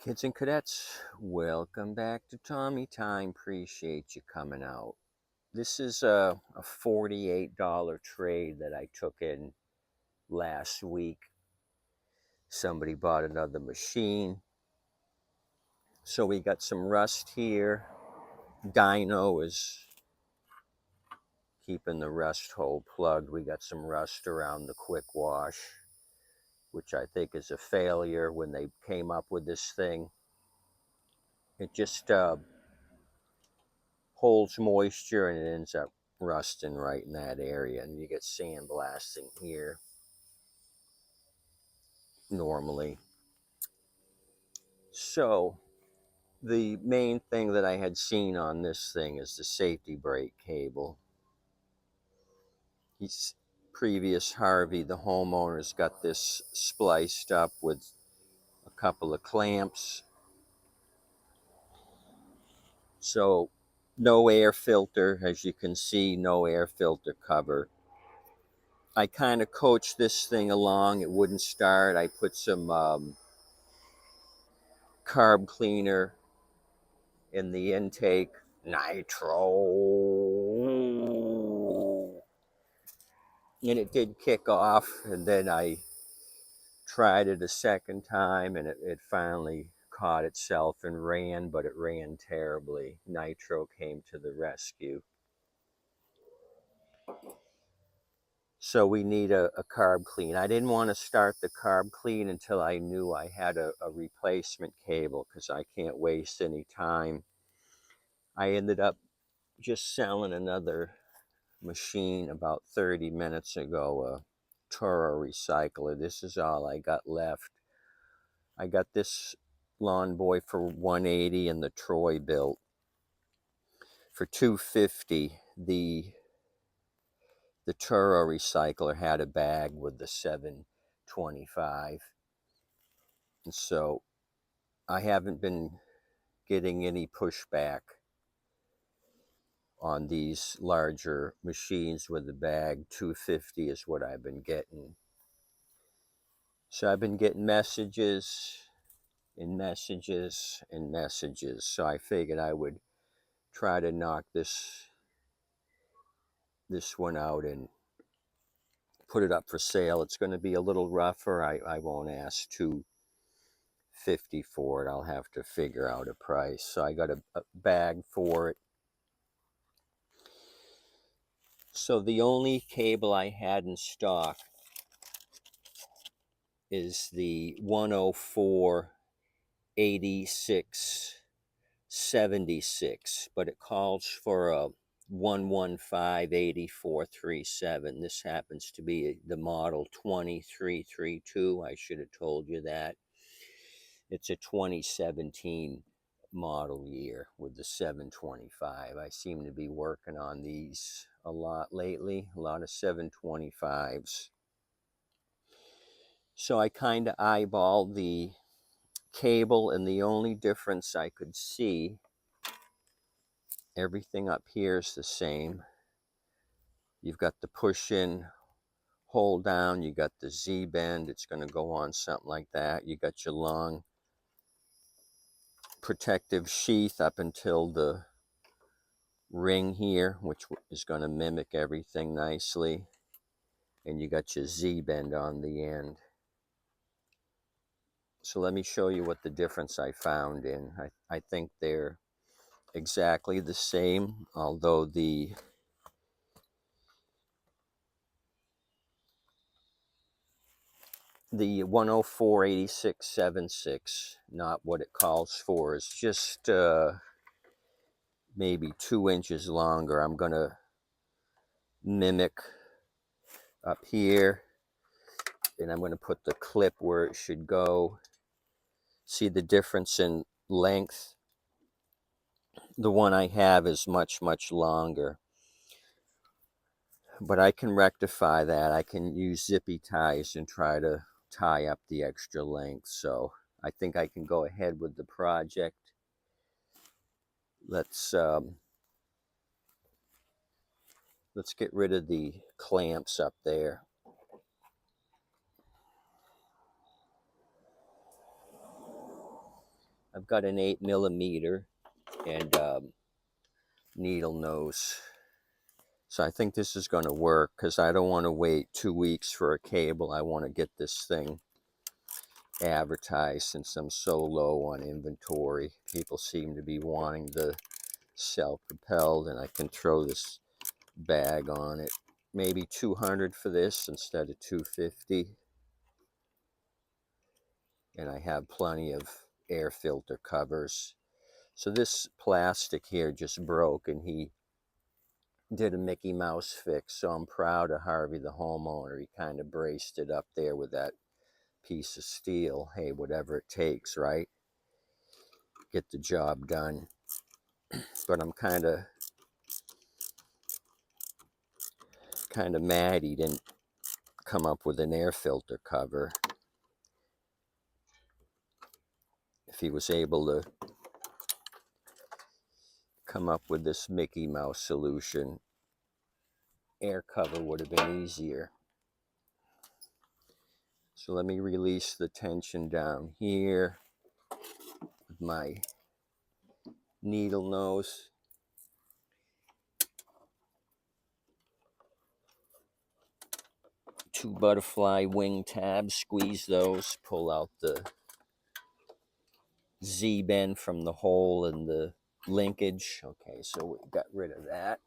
Kids and cadets, welcome back to Tommy Time. Appreciate you coming out. This is a $48 trade that I took in last week. Somebody bought another machine. So we got some rust here. Dyno is keeping the rust hole plugged. We got some rust around the quick wash, which I think is a failure when they came up with this thing. It just holds moisture and it ends up rusting right in that area, and you get sandblasting here normally. So the main thing that I had seen on this thing is the safety brake cable. He's previous Harvey, the homeowner's got this spliced up with a couple of clamps. So no air filter, as you can see, no air filter cover. I kind of coached this thing along. It wouldn't start. I put some carb cleaner in the intake, nitro, and it did kick off. And then I tried it a second time, and it finally caught itself and ran, but it ran terribly. Nitro came to the rescue. So we need a carb clean. I didn't want to start the carb clean until I knew I had a replacement cable, because I can't waste any time. I ended up just selling another machine about 30 minutes ago, a Toro recycler. This is all I got left. I got this lawn boy for 180 and the Troy built for 250. The Toro recycler had a bag with the 725, and so I haven't been getting any pushback on these larger machines with the bag. 250 is what I've been getting. So I've been getting messages and messages and messages. So I figured I would try to knock this one out and put it up for sale. It's going to be a little rougher. I won't ask $250 for it. I'll have to figure out a price. So I got a bag for it. So the only cable I had in stock is the 104/86/76, but it calls for a 115/84/37. This happens to be the model 2332. I should have told you that. It's a 2017 model year with the 725. I seem to be working on these a lot lately, a lot of 725s. So I kind of eyeballed the cable, and the only difference I could see, everything up here is the same. You've got the push in, hold down, you got the Z bend, it's going to go on something like that. You got your long protective sheath up until the ring here, which is going to mimic everything nicely. And you got your Z bend on the end. So let me show you what the difference I found in. I think they're exactly the same, although the 104/86/76, not what it calls for, is just maybe 2 inches longer. I'm going to mimic up here, and I'm going to put the clip where it should go. See the difference in length? The one I have is much, much longer, but I can rectify that. I can use zippy ties and try to tie up the extra length. So I think I can go ahead with the project. Let's get rid of the clamps up there. I've got an 8mm and needle nose. So I think this is going to work because I don't want to wait 2 weeks for a cable. I want to get this thing advertised since I'm so low on inventory. People seem to be wanting the self-propelled, and I can throw this bag on it. Maybe 200 for this instead of 250. And I have plenty of air filter covers. So this plastic here just broke, and he did a Mickey Mouse fix. So I'm proud of Harvey, the homeowner. He kind of braced it up there with that piece of steel. Hey, whatever it takes, right? Get the job done. But I'm kind of mad he didn't come up with an air filter cover. If he was able to come up with this Mickey Mouse solution, air cover would have been easier. So let me release the tension down here with my needle nose. Two butterfly wing tabs, squeeze those, pull out the Z-bend from the hole in the linkage. Okay, so we got rid of that.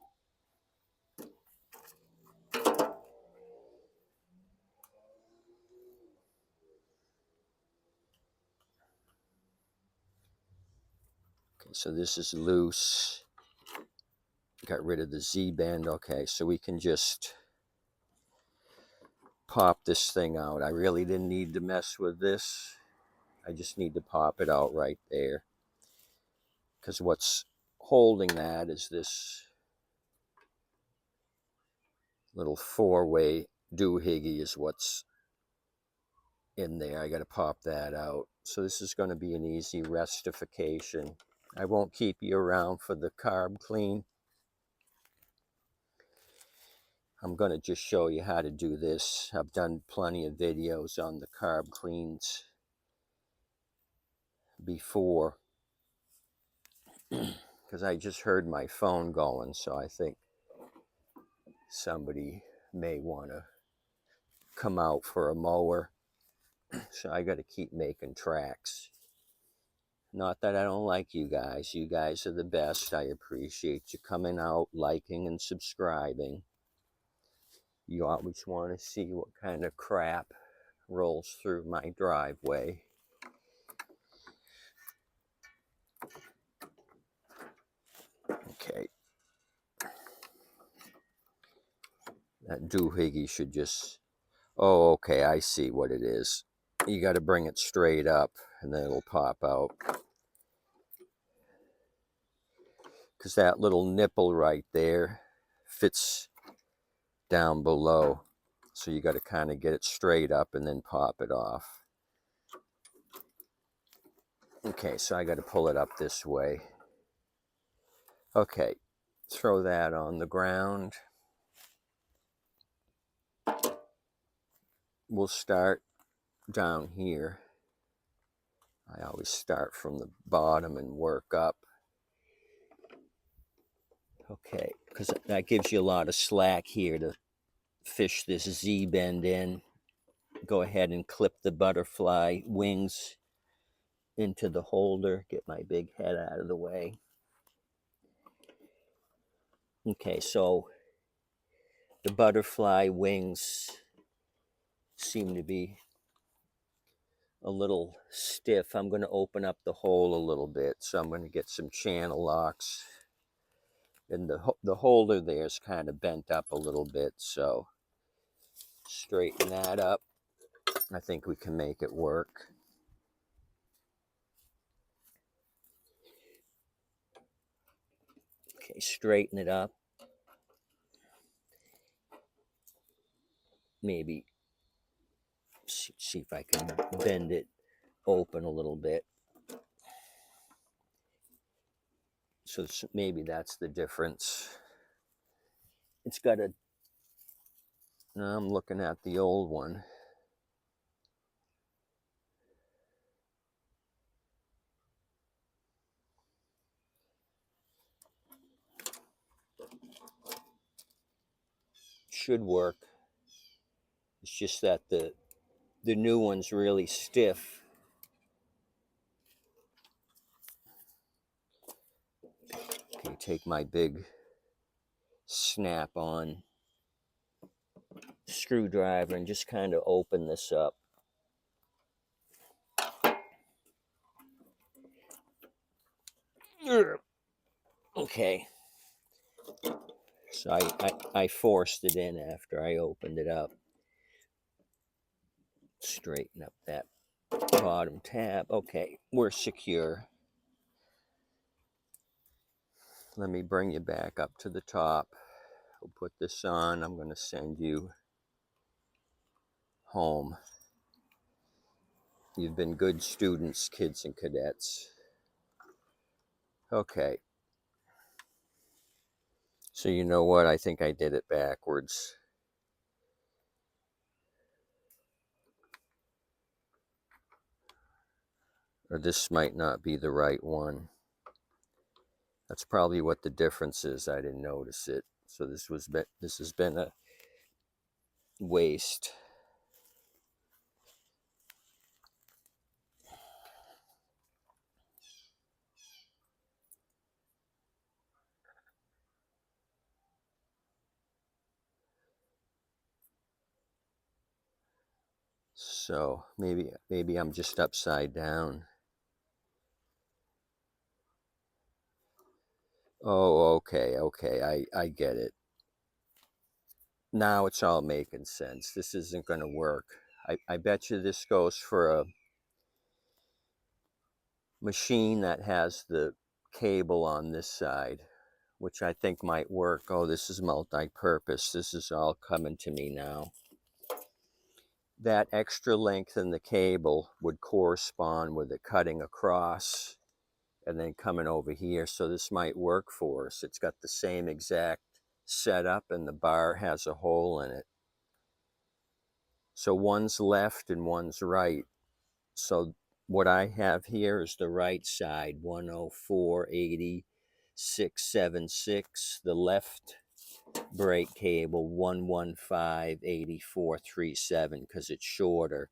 Okay, so this is loose. Got rid of the Z-bend. Okay, so we can just pop this thing out. I really didn't need to mess with this. I just need to pop it out right there. Because what's holding that is this little four-way doohickey is what's in there. I got to pop that out. So this is going to be an easy rectification. I won't keep you around for the carb clean. I'm going to just show you how to do this. I've done plenty of videos on the carb cleans before because I just heard my phone going, so I think somebody may want to come out for a mower. So I got to keep making tracks. Not that I don't like you guys. You guys are the best. I appreciate you coming out, liking, and subscribing. You always want to see what kind of crap rolls through my driveway. Okay. That doohickey should just... Oh, okay, I see what it is. You got to bring it straight up, and then it'll pop out. Because that little nipple right there fits down below. So you got to kind of get it straight up and then pop it off. Okay, so I got to pull it up this way. Okay, throw that on the ground. We'll start down here. I always start from the bottom and work up. Okay, because that gives you a lot of slack here to fish this Z-bend in. Go ahead and clip the butterfly wings into the holder. Get my big head out of the way. Okay, so the butterfly wings seem to be a little stiff. I'm going to open up the hole a little bit. So I'm going to get some channel locks. And the holder there is kind of bent up a little bit. So straighten that up. I think we can make it work. Okay, straighten it up. Maybe see if I can bend it open a little bit. So maybe that's the difference. It's got a... Now I'm looking at the old one. should work. It's just that the new one's really stiff. Okay, take my big snap-on screwdriver and just kind of open this up. Okay. So I forced it in after I opened it up. Straighten up that bottom tab. Okay, we're secure. Let me bring you back up to the top. We'll put this on. I'm going to send you home. You've been good students, kids and cadets. Okay. So you know what? I think I did it backwards. Or this might not be the right one. That's probably what the difference is. I didn't notice it. So this has been a waste. So maybe I'm just upside down. Oh, okay, I get it. Now it's all making sense. This isn't going to work. I bet you this goes for a machine that has the cable on this side, which I think might work. Oh, this is multi-purpose. This is all coming to me now. That extra length in the cable would correspond with it cutting across and then coming over here. So this might work for us. It's got the same exact setup and the bar has a hole in it. So one's left and one's right. So what I have here is the right side, 104.80.676. The left brake cable, 115.84.37, because it's shorter.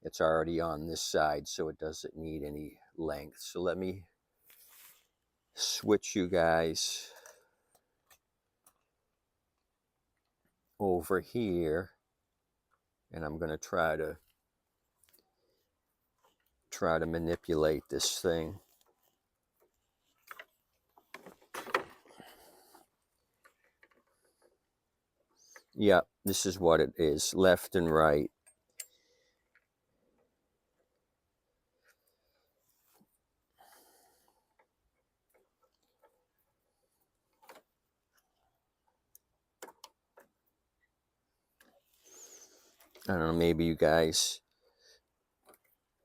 It's already on this side, so it doesn't need any length. So let me switch you guys over here, and I'm going to try to manipulate this thing. Yep, this is what it is, left and right. I don't know, maybe you guys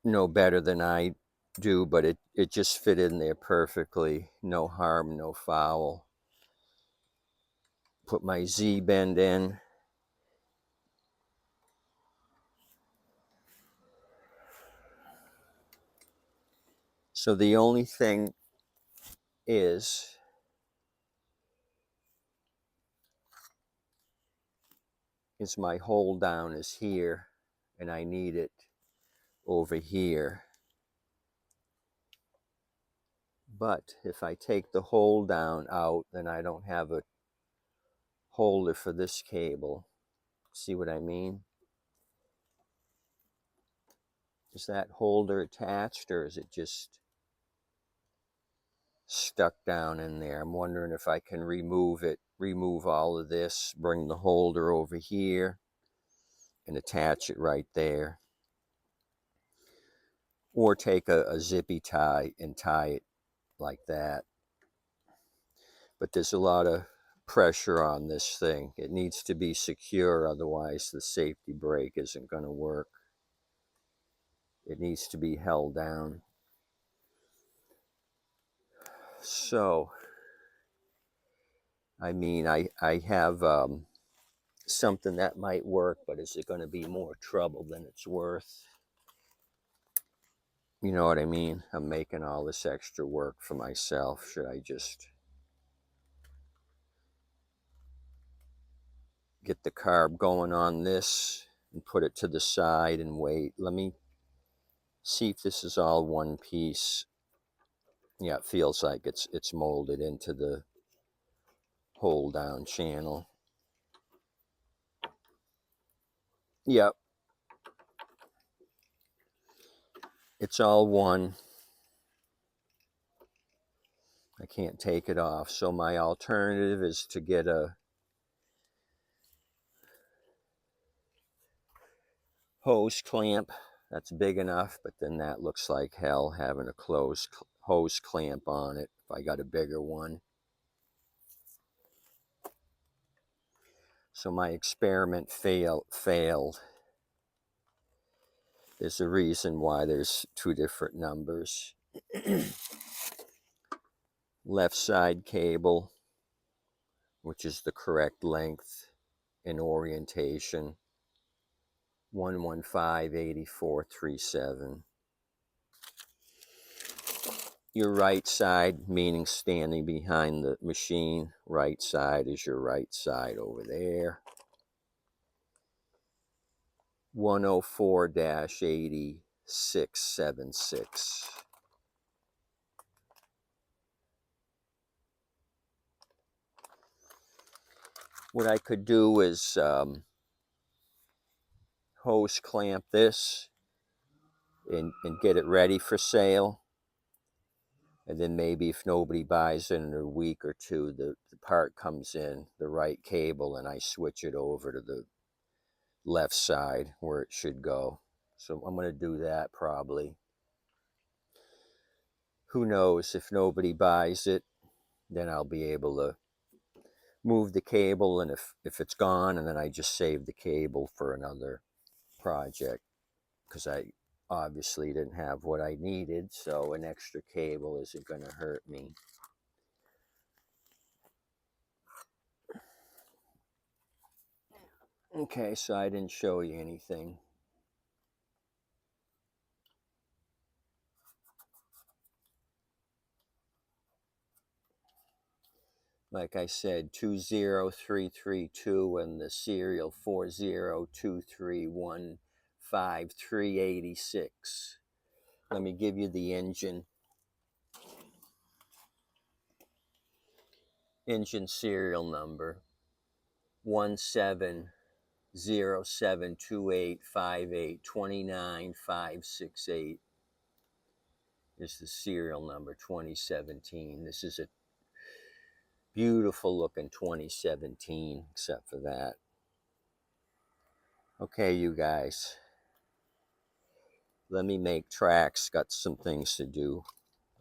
know better than I do, but it just fit in there perfectly. No harm, no foul. Put my Z bend in. So the only thing is my hold down is here, and I need it over here. But if I take the hold down out, then I don't have a holder for this cable. See what I mean? Is that holder attached, or is it just stuck down in there? I'm wondering if I can remove it, remove all of this, bring the holder over here, and attach it right there. Or take a zippy tie and tie it like that. But there's a lot of pressure on this thing. It needs to be secure, otherwise the safety brake isn't going to work. It needs to be held down. So, I mean, I have something that might work, but is it going to be more trouble than it's worth? You know what I mean? I'm making all this extra work for myself. Should I just get the carb going on this and put it to the side and wait. Let me see if this is all one piece. Yeah, it feels like it's molded into the hold down channel. Yep, it's all one. I can't take it off. So my alternative is to get a hose clamp that's big enough, but then that looks like hell having a closed hose clamp on it if I got a bigger one. So my experiment failed. There's a reason why there's two different numbers. Left side cable, which is the correct length and orientation, 115/8437. Your right side, meaning standing behind the machine, right side is your right side over there. 104-8676. What I could do is hose clamp this and get it ready for sale. And then maybe if nobody buys it in a week or two, the part comes in, the right cable, and I switch it over to the left side where it should go. So I'm going to do that probably. Who knows, if nobody buys it, then I'll be able to move the cable, and if it's gone, and then I just save the cable for another project, because I obviously didn't have what I needed, so an extra cable isn't going to hurt me. Okay, so I didn't show you anything. Like I said, 20332 and the serial 402315386. Let me give you the engine serial number. 17072858295568 is the serial number. 2017. This is a beautiful looking 2017, except for that. Okay, you guys, let me make tracks. Got some things to do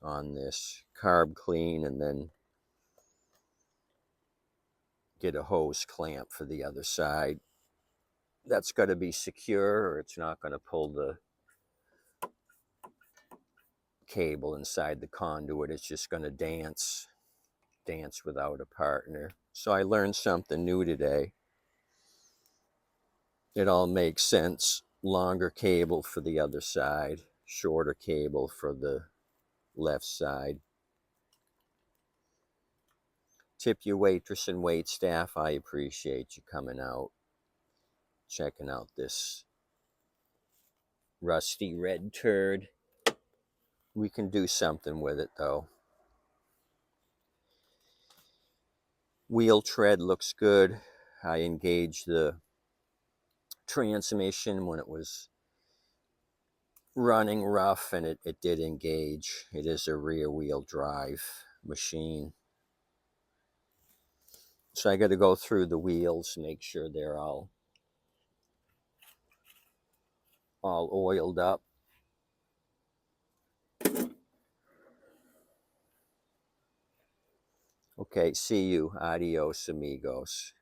on this. Carb clean, and then get a hose clamp for the other side. That's got to be secure, or it's not going to pull the cable inside the conduit. It's just going to dance without a partner. So I learned something new today. It all makes sense. Longer cable for the other side, shorter cable for the left side. Tip your waitress and wait staff. I appreciate you coming out, checking out this rusty red turd. We can do something with it though. Wheel tread looks good. I engaged the transmission when it was running rough, and it did engage. It is a rear wheel drive machine. So I got to go through the wheels, make sure they're all oiled up. Okay, see you. Adios, amigos.